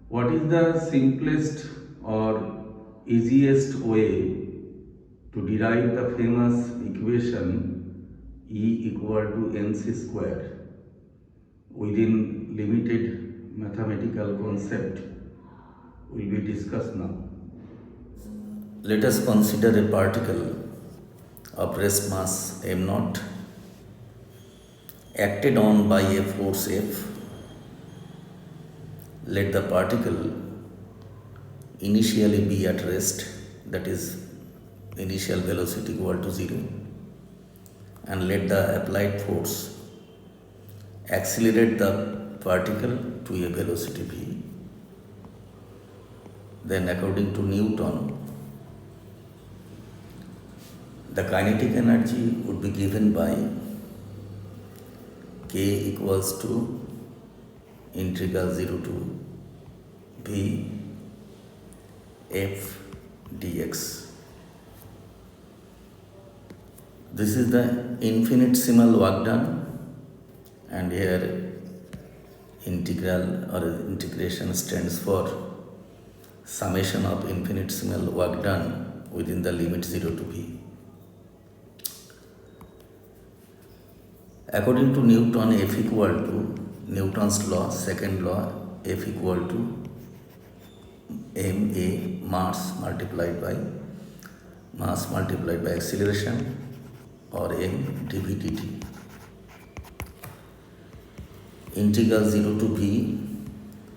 What is the simplest or easiest way to derive the famous equation E equal to mc square within limited mathematical concept will be discussed now. Let us consider a particle of rest mass m naught acted on by a force F. Let the particle initially be at rest, that is, initial velocity equal to 0, and let the applied force accelerate the particle to a velocity v. Then, according to Newton, the kinetic energy would be given by k equals to integral 0 to v f dx. This is the infinitesimal work done, and here integral or integration stands for summation of infinitesimal work done within the limit 0 to v. According to Newton, F equal to Newton's law, second law, F equal to ma mass multiplied by acceleration, or m dv dt. Integral 0 to v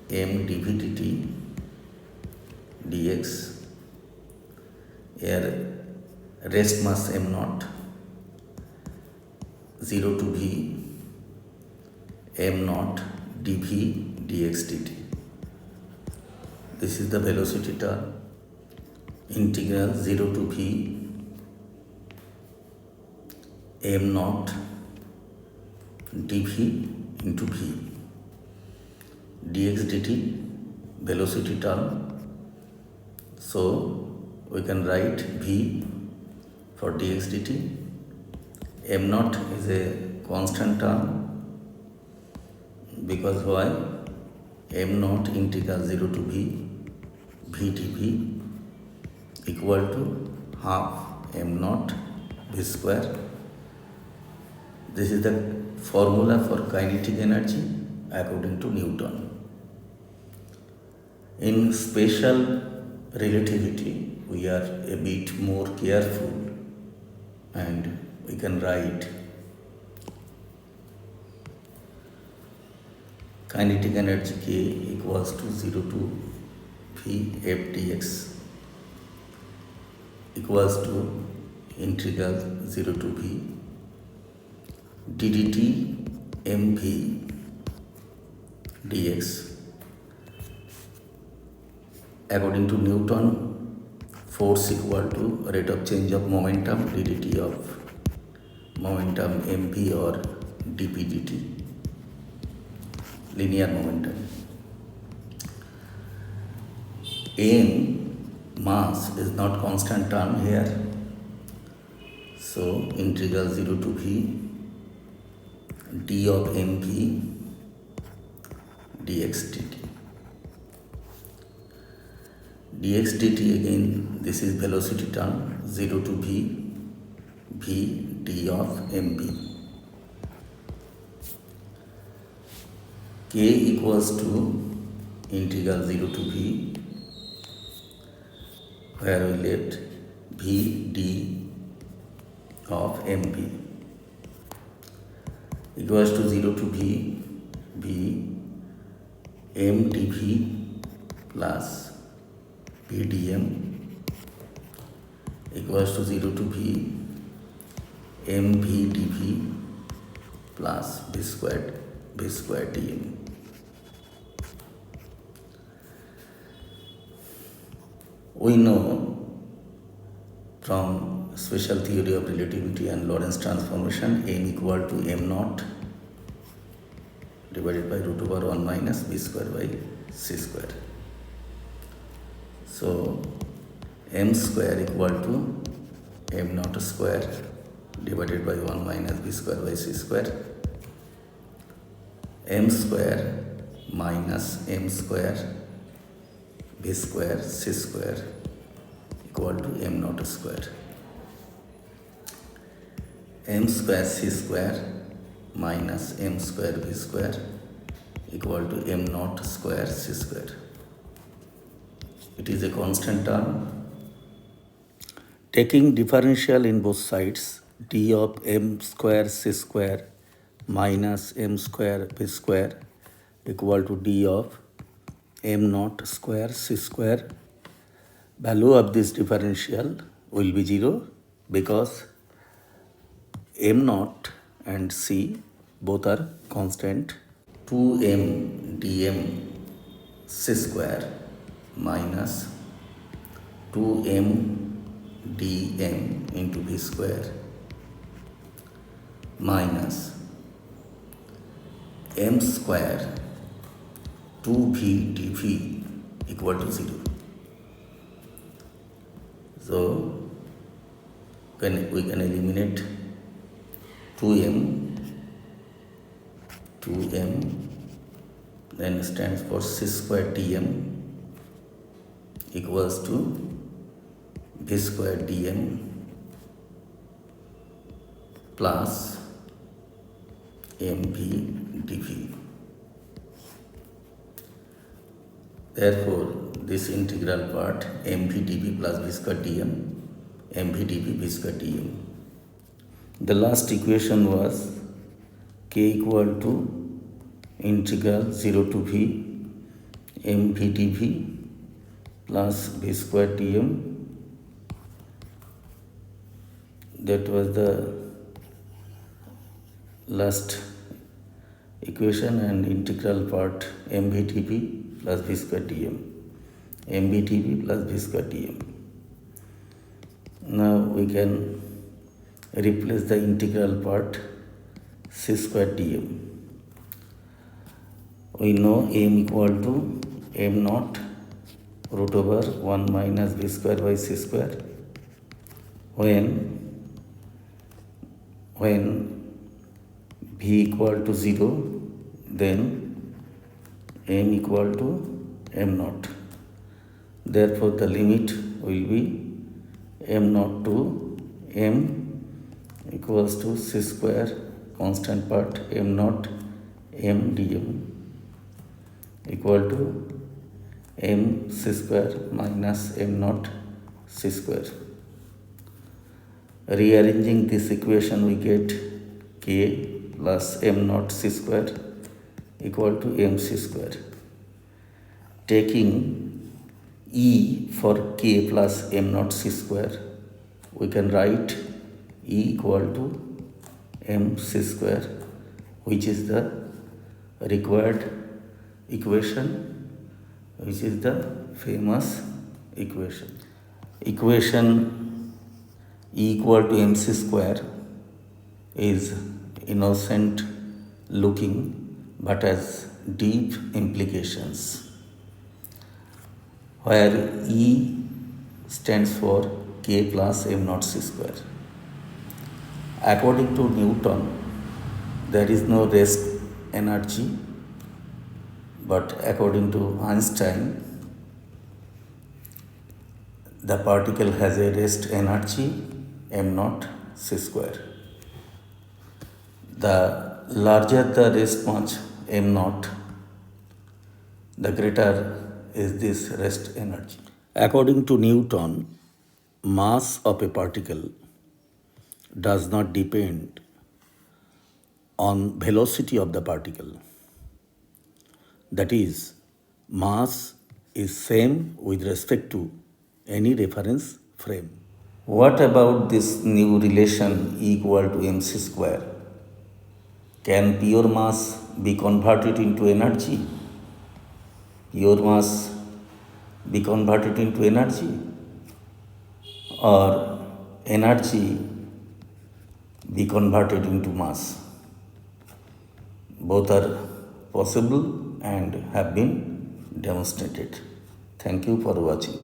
m dv dt dx, here rest mass m naught, 0 to v m naught dv dx dt. This is the velocity term. Integral 0 to v m naught dv into v dx dt, velocity term. So we can write v for dx dt. M naught is a constant term, because why? M naught integral 0 to v dv equal to half m naught v square. This is the formula for kinetic energy according to Newton. In special relativity, we are a bit more careful, and we can write kinetic energy k equals to 0 to v f dx equals to integral 0 to v ddt mv dx. According to Newton, force equal to rate of change of momentum ddt of momentum mv or dp dt, linear momentum. M mass is not constant term here, so integral 0 to v d of mv dx dt. Dx dt, again this is velocity term, 0 to v d of mv. K equals to integral 0 to v, where we left v d of mv equals to 0 to v m dv plus v dm equals to 0 to v mv dv plus v squared dm. We know from special theory of relativity and Lorentz transformation, m equal to m naught divided by root over 1 minus b square by c square. So m square equal to m naught square divided by 1 minus b square by c square. M square minus m square v square c square equal to m naught square. M square c square minus m square v square equal to m naught square c square. It is a constant term. Taking differential in both sides, d of m square c square minus m square v square equal to d of m naught square c square. Value of this differential will be 0 because m naught and c both are constant. 2m dm c square minus 2m dm into v square minus m square 2v dv equal to 0. So we can eliminate 2m then stands for c square dm equals to v square dm plus mv dv. Therefore, this integral part mv dv plus v square dm, mv dv v square dm. The last equation was k equal to integral 0 to v mv dv plus v square dm. That was the last equation, and integral part mv dv plus v square dm, mv dv plus v square dm. Now we can replace the integral part c square dm. We know m equal to m naught root over 1 minus v square by c square when v equal to 0, then m equal to m naught. Therefore, the limit will be m naught to m equals to c square constant part m naught m dm equal to m c square minus m naught c square. Rearranging this equation, we get k plus m naught c square equal to m c square. Taking e for k plus m naught c square, we can write e equal to m c square, which is the required equation, which is the famous equation. Equation e equal to mc square is innocent looking but has deep implications, where E stands for k plus m naught c square. According to Newton, there is no rest energy, but according to Einstein, the particle has a rest energy m naught c square. The larger the rest much m naught, the greater is this rest energy. According to Newton, mass of a particle does not depend on velocity of the particle. That is, mass is same with respect to any reference frame. What about this new relation E equal to mc square? Can pure mass be converted into energy? Pure mass be converted into energy? Or energy be converted into mass? Both are possible and have been demonstrated. Thank you for watching.